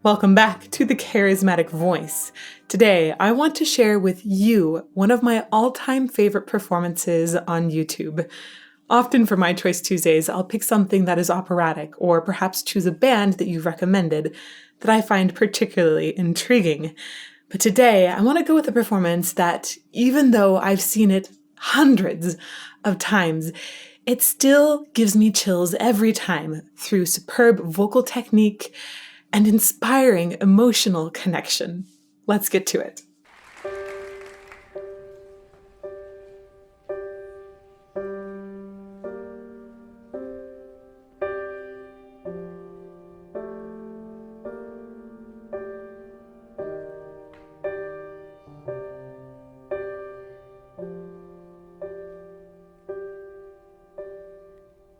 Welcome back to the Charismatic Voice. Today, I want to share with you one of my all-time favorite performances on YouTube. Often for my Choice Tuesdays, I'll pick something that is operatic, or perhaps choose a band that you've recommended that I find particularly intriguing. But today, I want to go with a performance that, even though I've seen it hundreds of times, it still gives me chills every time through superb vocal technique and inspiring emotional connection. Let's get to it.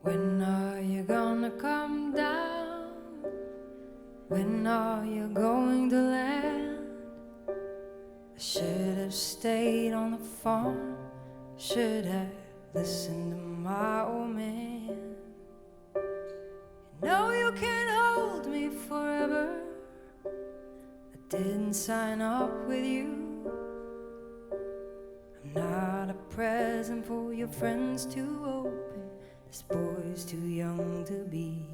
When are you gonna come down? When are you going to land? I should have stayed on the farm, should have listened to my old man. You know you can't hold me forever, I didn't sign up with you. I'm not a present for your friends to open, this boy's too young to be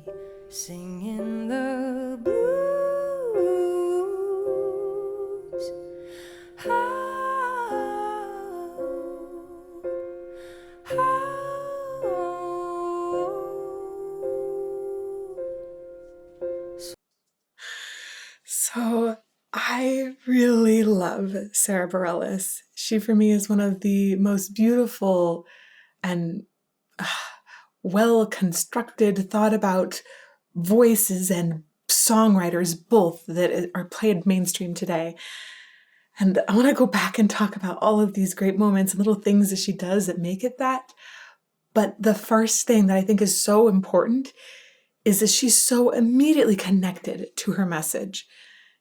singing the blues. So I really love Sara Bareilles. She, for me, is one of the most beautiful and well-constructed, thought-about voices and songwriters, both that are played mainstream today. And I want to go back and talk about all of these great moments and little things that she does that make it that. But the first thing that I think is so important is that she's so immediately connected to her message.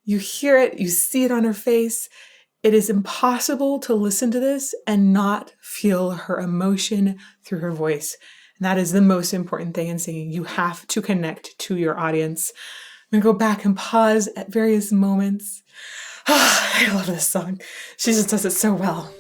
You hear it, you see it on her face. It is impossible to listen to this and not feel her emotion through her voice. And that is the most important thing in singing. You have to connect to your audience. I'm going to go back and pause at various moments. I love this song. She just does it so well.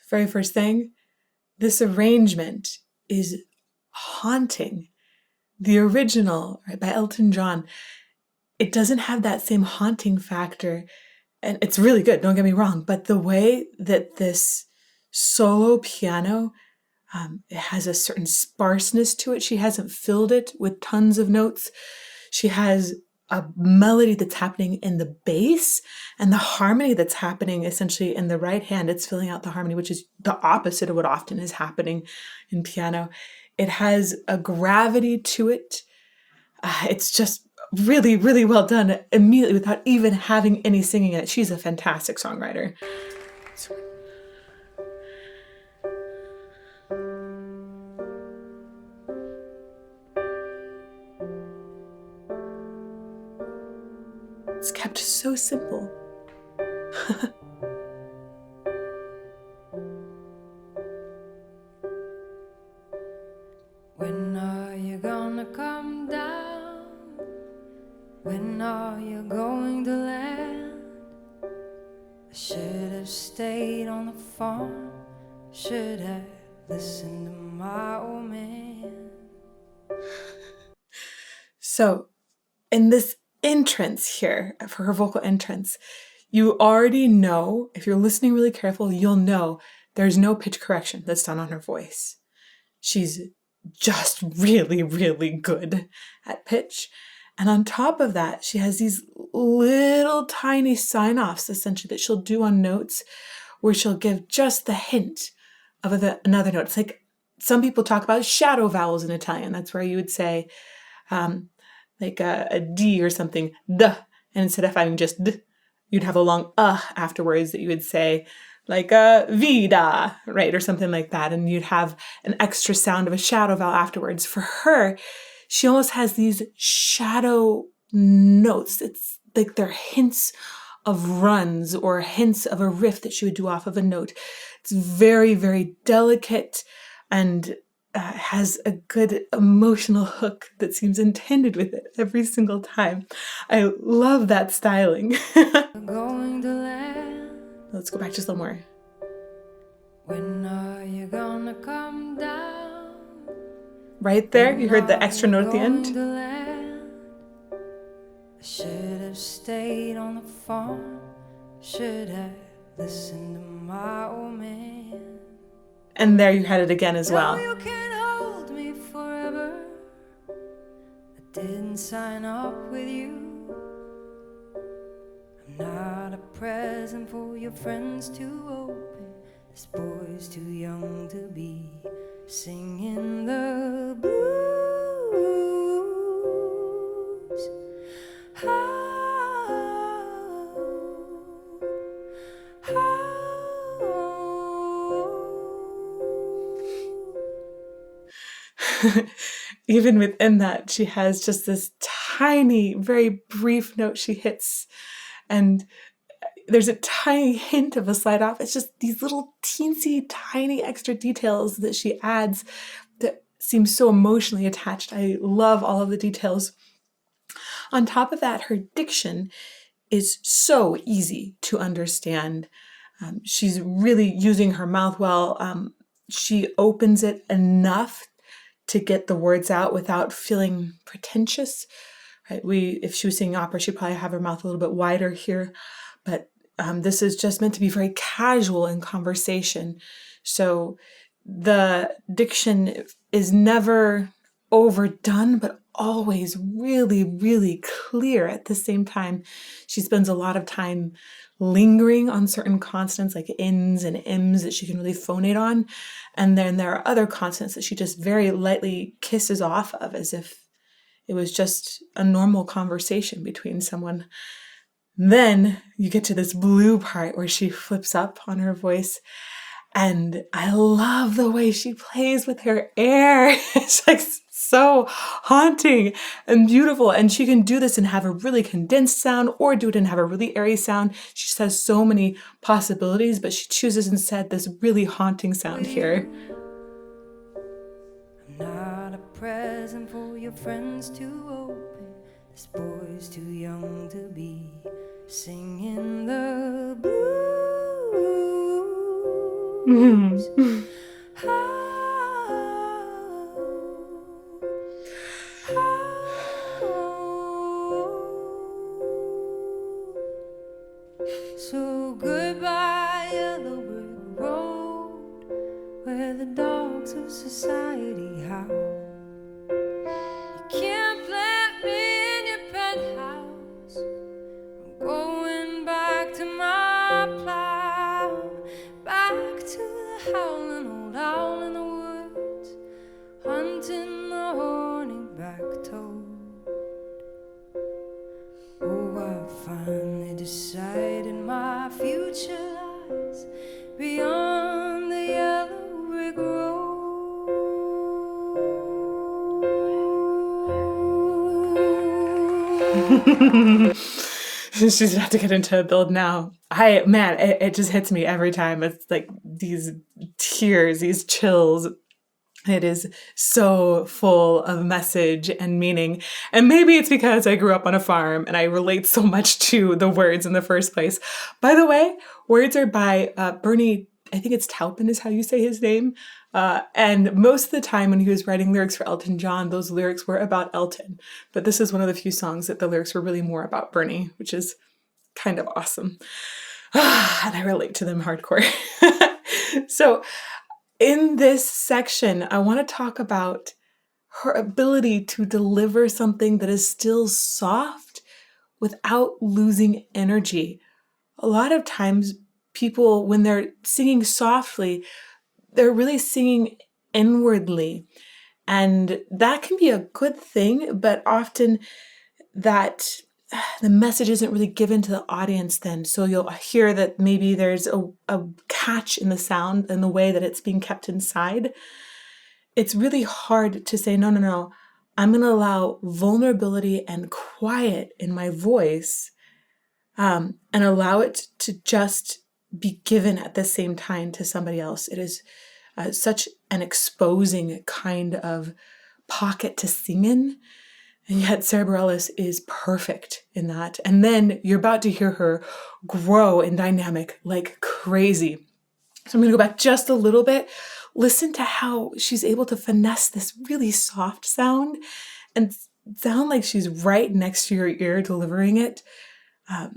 Very first thing, this arrangement is haunting. The original, right, by Elton John, it doesn't have that same haunting factor, and it's really good, don't get me wrong, but the way that this solo piano, it has a certain sparseness to it. She hasn't filled it with tons of notes. She has a melody that's happening in the bass and the harmony that's happening essentially in the right hand. It's filling out the harmony, which is the opposite of what often is happening in piano. It has a gravity to it. It's just really, really well done immediately without even having any singing in it. She's a fantastic songwriter. It's kept so simple. When are you gonna come down? When are you going to land? I should have stayed on the farm, should have listened to my old man. So, in this entrance here, for her vocal entrance, you already know, if you're listening really careful, you'll know there's no pitch correction that's done on her voice. She's just really, really good at pitch. And on top of that, she has these little tiny sign-offs, essentially, that she'll do on notes where she'll give just the hint of another note. It's like some people talk about shadow vowels in Italian. That's where you would say, like a D or something, duh. And instead of having just d, you'd have a long afterwards that you would say, like a vida, right? Or something like that. And you'd have an extra sound of a shadow vowel afterwards. For her, she almost has these shadow notes. It's like they're hints of runs or hints of a riff that she would do off of a note. It's very, very delicate and has a good emotional hook that seems intended with it every single time. I love that styling. Going to land. Let's go back just a little more. When are you gonna come down? Right there, you heard the extra note at the end. I should have stayed on the farm. Should have listened to my old man. And there you had it again as well. No, you can't hold me forever. I didn't sign up with you. I'm not a present for your friends to open. This boy's too young to be singing the blues. Even within that, she has just this tiny, very brief note she hits, and there's a tiny hint of a slide off. It's just these little teensy, tiny extra details that she adds that seem so emotionally attached. I love all of the details. On top of that, her diction is so easy to understand. She's really using her mouth well. She opens it enough to get the words out without feeling pretentious. Right? If she was singing opera, she'd probably have her mouth a little bit wider here, but this is just meant to be very casual in conversation. So the diction is never overdone, but always really, really clear at the same time. She spends a lot of time lingering on certain consonants like ins and ims that she can really phonate on. And then there are other consonants that she just very lightly kisses off of as if it was just a normal conversation between someone. Then you get to this blue part where she flips up on her voice. And I love the way she plays with her air. It's like so haunting and beautiful. And she can do this and have a really condensed sound or do it and have a really airy sound. She just has so many possibilities, but she chooses instead this really haunting sound here. I'm not a present for your friends to open. This boy's too young to be singing the blues. So goodbye, yellow brick road, where the dogs of society howl. You can't plant me in your penthouse. I'm going back to my plow, back to the howling old owl in the woods, hunting the horny-back toad. Oh, I finally decided my future lies beyond the yellow brick road. She's about to get into a build now. It just hits me every time. It's like these tears, these chills. It is so full of message and meaning. And maybe it's because I grew up on a farm and I relate so much to the words in the first place. By the way, words are by Bernie, I think it's Taupin is how you say his name. And most of the time when he was writing lyrics for Elton John, those lyrics were about Elton. But this is one of the few songs that the lyrics were really more about Bernie, which is kind of awesome. And I relate to them hardcore. So in this section, I want to talk about her ability to deliver something that is still soft without losing energy. A lot of times people, when they're singing softly, they're really singing inwardly. And that can be a good thing, but often that the message isn't really given to the audience then. So you'll hear that maybe there's a catch in the sound and the way that it's being kept inside. It's really hard to say, no, I'm going to allow vulnerability and quiet in my voice, and allow it to just be given at the same time to somebody else. It is such an exposing kind of pocket to sing in. And yet Sara Bareilles is perfect in that. And then you're about to hear her grow in dynamic like crazy. So I'm going to go back just a little bit. Listen to how she's able to finesse this really soft sound and sound like she's right next to your ear delivering it.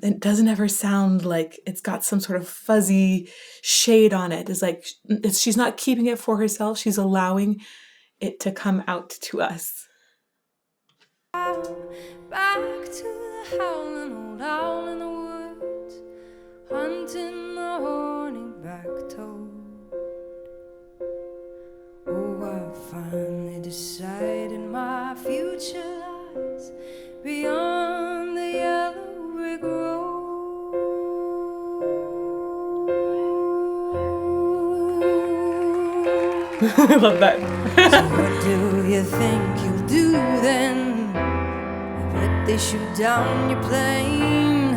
It doesn't ever sound like it's got some sort of fuzzy shade on it. It's like she's not keeping it for herself. She's allowing it to come out to us. Back to the howling old owl in the woods, hunting the horny-back toad. Oh, I finally decided my future lies beyond the yellow brick road. I love that. So what do you think you'll do then? They shoot down your plane.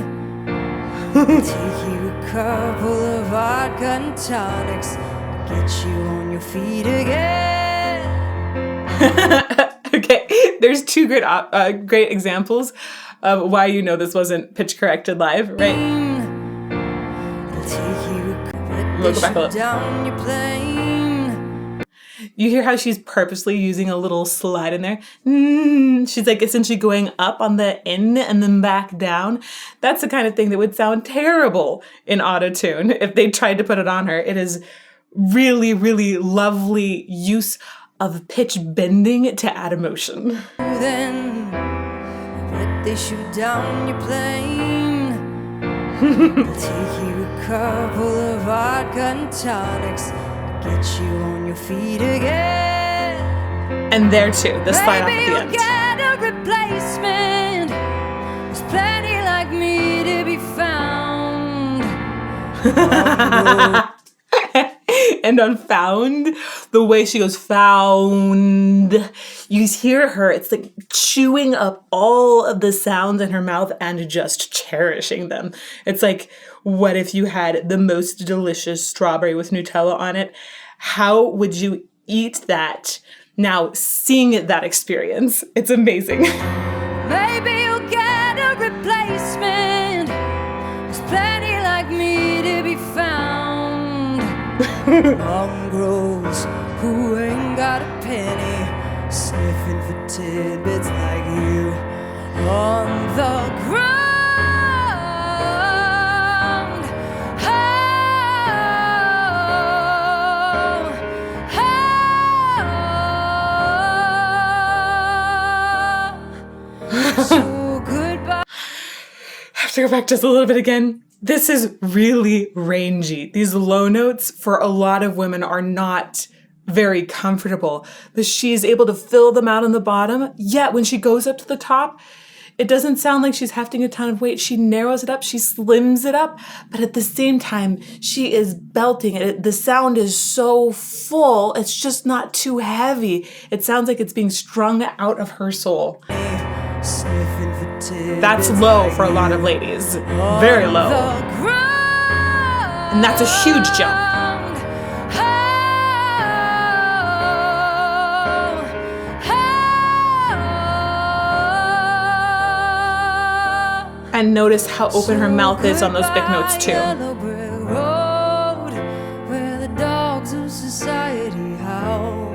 Take you a couple of vodka and tonics to get you on your feet again. Okay, there's two great examples of why you know this wasn't pitch corrected live, right? We'll go back a little. Down your plane. You hear how she's purposely using a little slide in there? She's like essentially going up on the N and then back down. That's the kind of thing that would sound terrible in auto-tune if they tried to put it on her. It is really, really lovely use of pitch bending to add emotion. Then they shoot down your plane. Take you a couple of vodka and tonics. Get you on your feet again. And there too, the slide off at the end. Maybe you'll get a replacement. There's plenty like me to be found. And on found, the way she goes found, you hear her, it's like chewing up all of the sounds in her mouth and just cherishing them. It's like, what if you had the most delicious strawberry with Nutella on it? How would you eat that? Now sing that experience. It's amazing. Maybe you'll get a replacement. There's plenty like me to be found. Mongrels who ain't got a penny, sniffing for tidbits like you on the ground. So goodbye. I have to go back just a little bit again. This is really rangy. These low notes for a lot of women are not very comfortable, but she is able to fill them out on the bottom. Yet when she goes up to the top, it doesn't sound like she's hefting a ton of weight. She narrows it up, she slims it up, but at the same time, she is belting it. The sound is so full, it's just not too heavy. It sounds like it's being strung out of her soul. That's low for a lot of ladies. Very low. And that's a huge jump. And notice how open her mouth is on those big notes too. Where the dogs of society howl.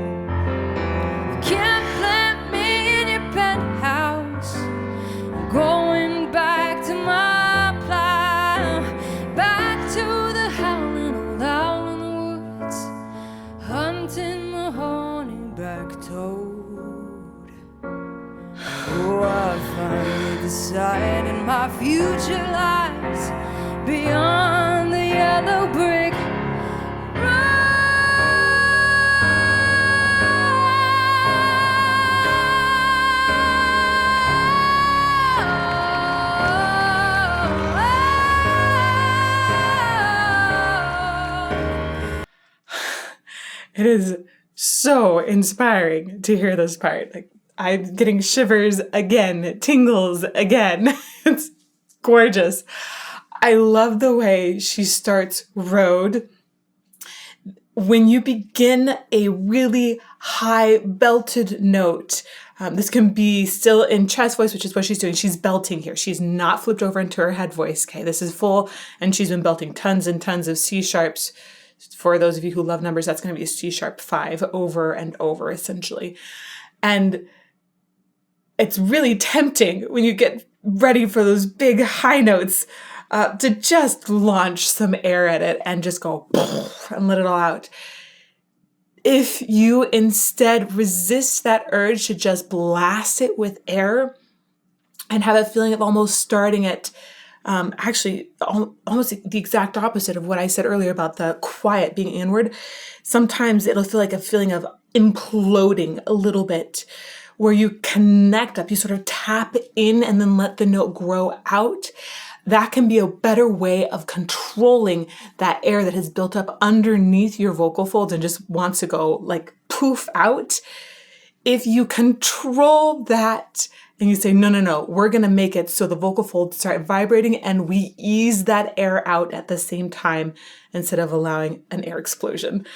You can't plant me in your penthouse. I'm going back to my plow, back to the howling old owl in the woods, hunting the horny-back toad. Oh, I finally decided my future lies beyond the yellow brick It is so inspiring to hear this part. Like, I'm getting shivers again, tingles again. It's gorgeous. I love the way she starts Road. When you begin a really high belted note, this can be still in chest voice, which is what she's doing. She's belting here. She's not flipped over into her head voice. Okay, this is full, and she's been belting tons and tons of C sharps. For those of you who love numbers, that's going to be a C sharp 5 over and over, essentially. And it's really tempting when you get ready for those big high notes to just launch some air at it and just go and let it all out. If you instead resist that urge to just blast it with air and have a feeling of almost starting it, actually almost the exact opposite of what I said earlier about the quiet being inward, sometimes it'll feel like a feeling of imploding a little bit, where you connect up, you sort of tap in and then let the note grow out. That can be a better way of controlling that air that has built up underneath your vocal folds and just wants to go like poof out. If you control that and you say, no, we're going to make it so the vocal folds start vibrating and we ease that air out at the same time instead of allowing an air explosion,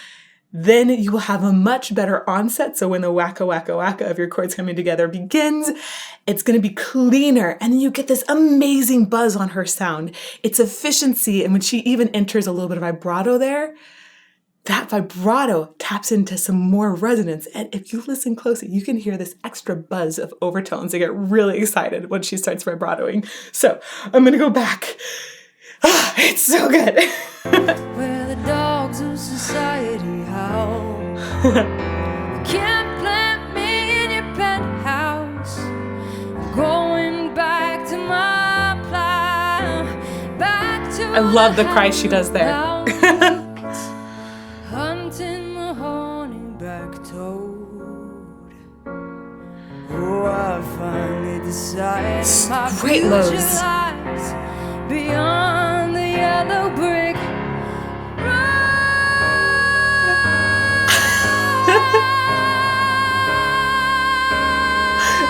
then you will have a much better onset. So when the wacka, wacka, wacka of your chords coming together begins, it's going to be cleaner. And then you get this amazing buzz on her sound. It's efficiency. And when she even enters a little bit of vibrato there, that vibrato taps into some more resonance. And if you listen closely, you can hear this extra buzz of overtones. I get really excited when she starts vibratoing. So I'm going to go back. It's so good. Where the dogs of society howl. You can't plant me in your penthouse. I'm going back to my plow. Back to I love the cry she does there. Hunting the horny-backed toad. Oh, I finally decided my Great future lows. lies beyond the yellow brick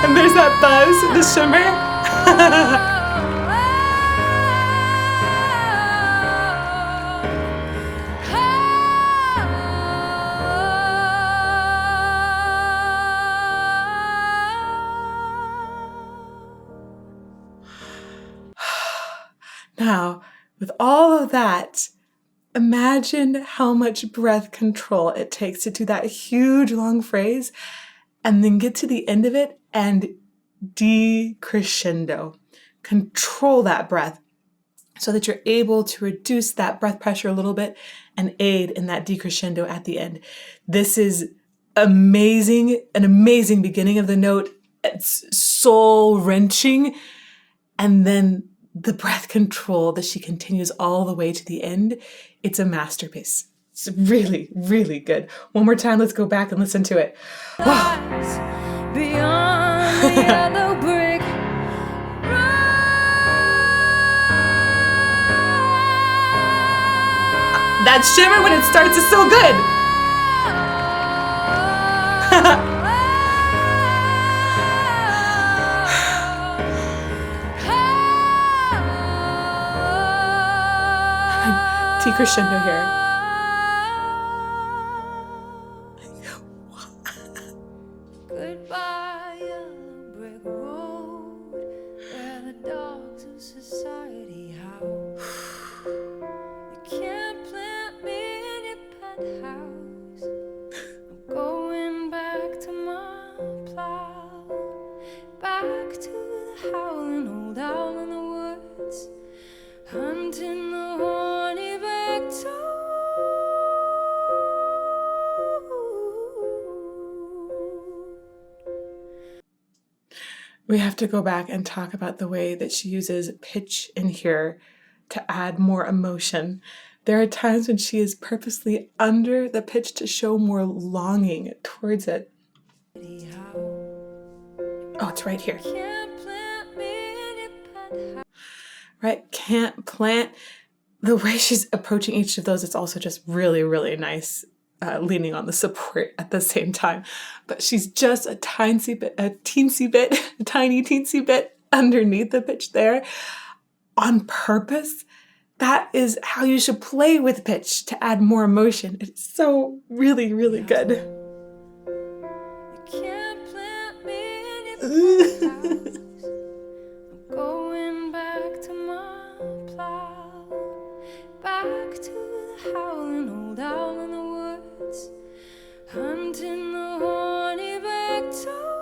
And there's that buzz, the shimmer. Now, with all of that, imagine how much breath control it takes to do that huge long phrase and then get to the end of it and decrescendo. Control that breath so that you're able to reduce that breath pressure a little bit and aid in that decrescendo at the end. This is amazing, an amazing beginning of the note. It's soul-wrenching. And then the breath control that she continues all the way to the end, it's a masterpiece. It's really, really good. One more time, let's go back and listen to it. Beyond the yellow brick That shimmer when it starts is so good. Decrescendo here. Goodbye, yellow brick road, where the dogs of society howl. You can't plant me in your penthouse. I'm going back to my plow, back to the howling old owl in the woods, hunting the horny-backed toad. We have to go back and talk about the way that she uses pitch in here to add more emotion. There are times when she is purposely under the pitch to show more longing towards it. Oh, it's right here. Right? Can't plant. The way she's approaching each of those, it's also just really, really nice. leaning on the support at the same time. But she's just a tiny bit, a tiny teensy bit underneath the pitch there on purpose. That is how you should play with pitch to add more emotion. It's so really, really good. You can't plant me in your house. I'm going back to my plow, back to the howling old owl in the woods, hunting the horny back-toe.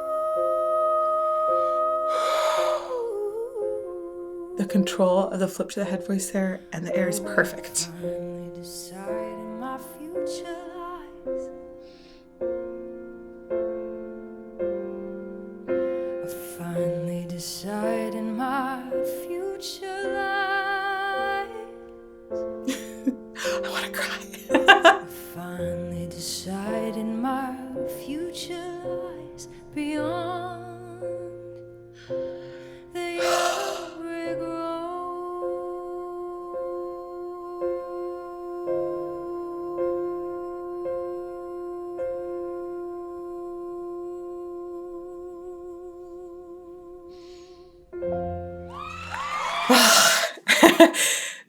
The control of the flip to the head voice there and the air is perfect. Finally decided my future lies. I finally decided my future lies. I want to cry. I finally decided my future lies beyond the yellow brick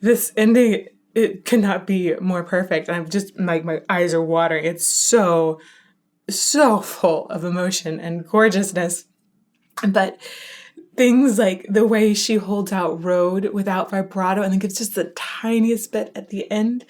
This ending, it could not be more perfect. I'm just like, my eyes are watering. It's so full of emotion and gorgeousness. But things like the way she holds out road without vibrato and then gives just the tiniest bit at the end,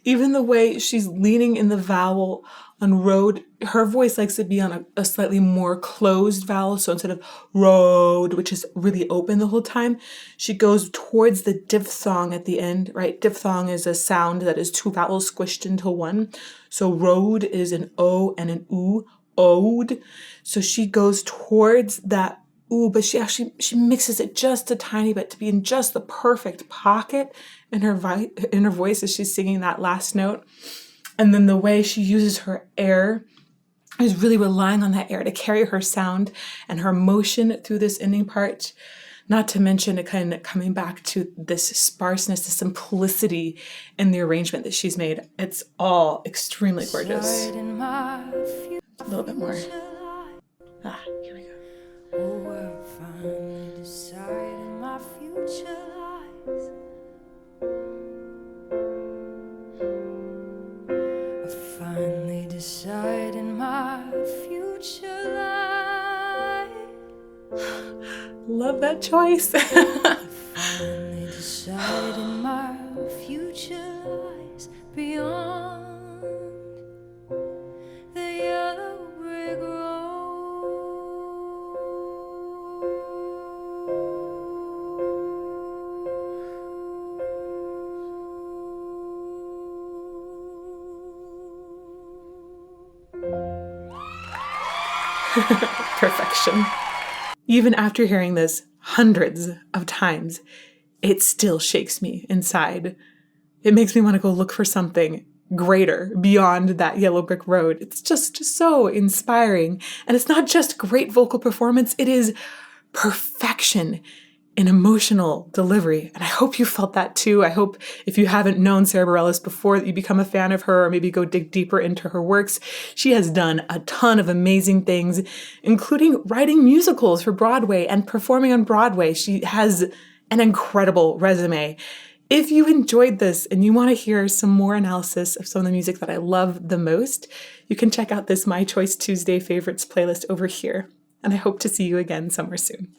even the way she's leaning in the vowel on road, her voice likes to be on a slightly more closed vowel. So instead of road, which is really open the whole time, she goes towards the diphthong at the end, right? Diphthong is a sound that is two vowels squished into one. So road is an O and an U, ode. So she goes towards that ooh, but she mixes it just a tiny bit to be in just the perfect pocket in her voice as she's singing that last note. And then the way she uses her air is really relying on that air to carry her sound and her motion through this ending part. Not to mention it kind of coming back to this sparseness, the simplicity in the arrangement that she's made. It's all extremely gorgeous. A little bit more. Here we go. Oh, I finally decided my future lies. I finally decided my future lies. Love that choice. I finally decided my future lies beyond the yellow brick road. Perfection. Even after hearing this hundreds of times, it still shakes me inside. It makes me want to go look for something greater beyond that yellow brick road. It's just so inspiring. And it's not just great vocal performance, it is perfection in emotional delivery. And I hope you felt that too. I hope if you haven't known Sara Bareilles before, that you become a fan of her or maybe go dig deeper into her works. She has done a ton of amazing things, including writing musicals for Broadway and performing on Broadway. She has an incredible resume. If you enjoyed this and you want to hear some more analysis of some of the music that I love the most, you can check out this My Choice Tuesday Favorites playlist over here. And I hope to see you again somewhere soon.